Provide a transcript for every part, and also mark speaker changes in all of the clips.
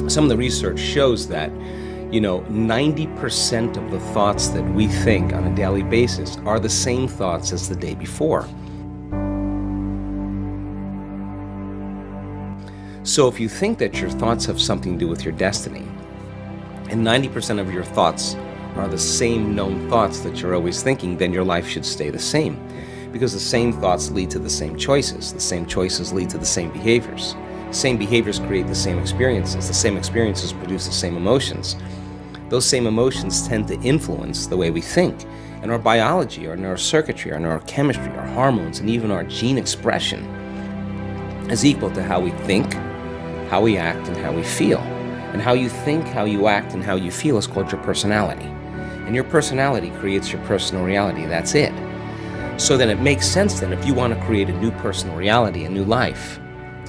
Speaker 1: Some of the research shows that 90% of the thoughts that we think on a daily basis are the same thoughts as the day before. So if you think that your thoughts have something to do with your destiny, and 90% of your thoughts are the same known thoughts that you're always thinking, then your life should stay the same. Because the same thoughts lead to the same choices. The same choices lead to the same behaviors. The same behaviors create the same experiences. The same experiences produce the same emotions. Those same emotions tend to influence the way we think. And our biology, our neurocircuitry, our neurochemistry, our hormones, and even our gene expression is equal to how we think, how we act, and how we feel. And how you think, how you act, and how you feel is called your personality. And your personality creates your personal reality. That's it. So then it makes sense then, if you want to create a new personal reality, a new life,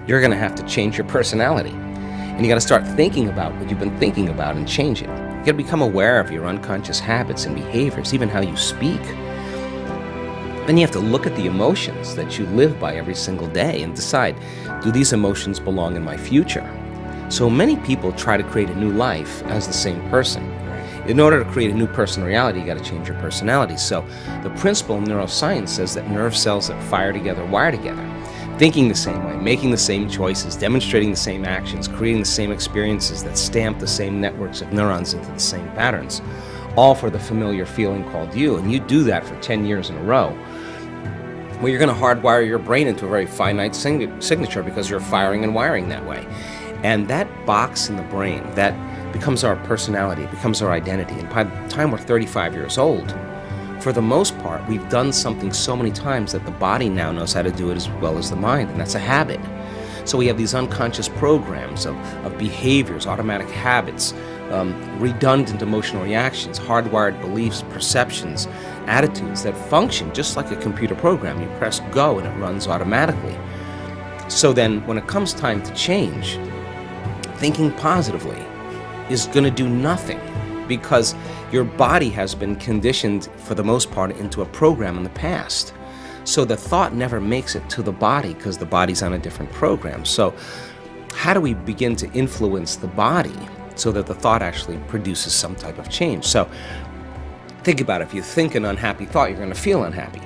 Speaker 1: you're going to have to change your personality. And you got to start thinking about what you've been thinking about and change it. You got to become aware of your unconscious habits and behaviors, even how you speak. Then you have to look at the emotions that you live by every single day and decide, do these emotions belong in my future? So many people try to create a new life as the same person. In order to create a new personal reality, you got to change your personality. So the principle in neuroscience says that nerve cells that fire together wire together. Thinking the same way, making the same choices, demonstrating the same actions, creating the same experiences that stamp the same networks of neurons into the same patterns, all for the familiar feeling called you. And you do that for 10 years in a row. Well, you're going to hardwire your brain into a very finite signature because you're firing and wiring that way. And that box in the brain, that becomes our personality, it becomes our identity. And by the time we're 35 years old, for the most part, we've done something so many times that the body now knows how to do it as well as the mind, and that's a habit. So we have these unconscious programs of behaviors, automatic habits, redundant emotional reactions, hardwired beliefs, perceptions, attitudes that function just like a computer program. You press go and it runs automatically. So then when it comes time to change, thinking positively is going to do nothing, because your body has been conditioned for the most part into a program in the past. So the thought never makes it to the body because the body's on a different program. So how do we begin to influence the body so that the thought actually produces some type of change? So think about it. If you think an unhappy thought, you're going to feel unhappy.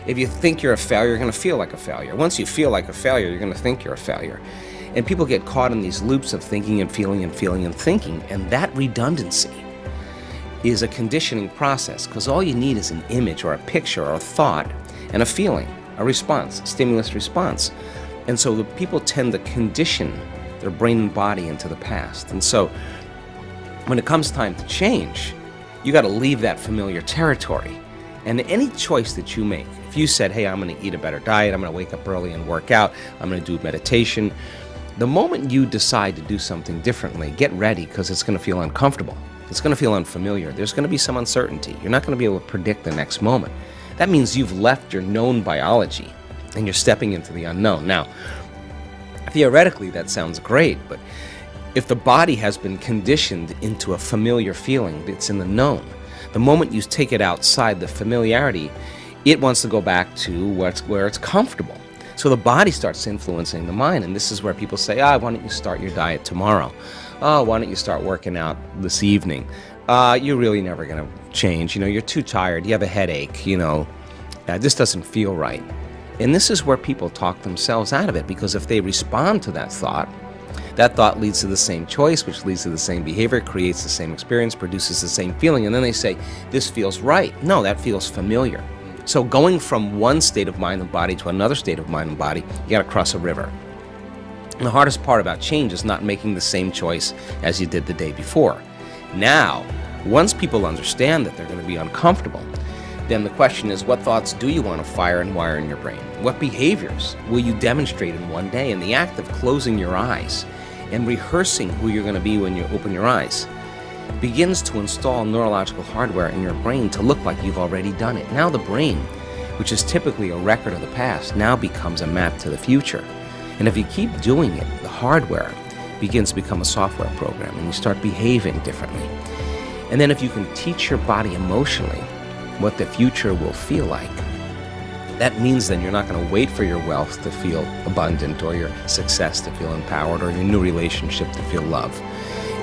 Speaker 1: If you think you're a failure, you're going to feel like a failure. Once you feel like a failure, you're going to think you're a failure. And people get caught in these loops of thinking and feeling and feeling and thinking, and that redundancy is a conditioning process, because all you need is an image or a picture or a thought and a feeling, a response, a stimulus response. And so the people tend to condition their brain and body into the past. And so when it comes time to change, you got to leave that familiar territory. And any choice that you make, if you said, hey, I'm going to eat a better diet, I'm going to wake up early and work out, I'm going to do meditation, the moment you decide to do something differently, get ready, because it's going to feel uncomfortable. It's going to feel unfamiliar. There's going to be some uncertainty. You're not going to be able to predict the next moment. That means you've left your known biology and you're stepping into the unknown. Now, theoretically, that sounds great, but if the body has been conditioned into a familiar feeling that's in the known, the moment you take it outside the familiarity, it wants to go back to where it's comfortable. So the body starts influencing the mind, and this is where people say, why don't you start your diet tomorrow? Oh, why don't you start working out this evening? You're really never going to change. You're too tired. You have a headache. This doesn't feel right. And this is where people talk themselves out of it, because if they respond to that thought leads to the same choice, which leads to the same behavior, creates the same experience, produces the same feeling, and then they say, this feels right. No, that feels familiar. So going from one state of mind and body to another state of mind and body, you got to cross a river. And the hardest part about change is not making the same choice as you did the day before. Now, once people understand that they're going to be uncomfortable, then the question is, what thoughts do you want to fire and wire in your brain? What behaviors will you demonstrate in one day? And the act of closing your eyes and rehearsing who you're going to be when you open your eyes begins to install neurological hardware in your brain to look like you've already done it. Now the brain, which is typically a record of the past, now becomes a map to the future. And if you keep doing it, the hardware begins to become a software program, and you start behaving differently. And then if you can teach your body emotionally what the future will feel like, That means then you're not going to wait for your wealth to feel abundant, or your success to feel empowered, or your new relationship to feel love.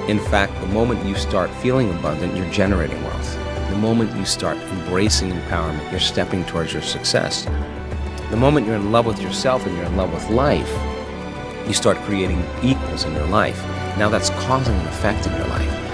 Speaker 1: In fact, the moment you start feeling abundant, you're generating wealth. The moment you start embracing empowerment, you're stepping towards your success. The moment you're in love with yourself and you're in love with life, you start creating equals in your life. Now that's causing an effect in your life.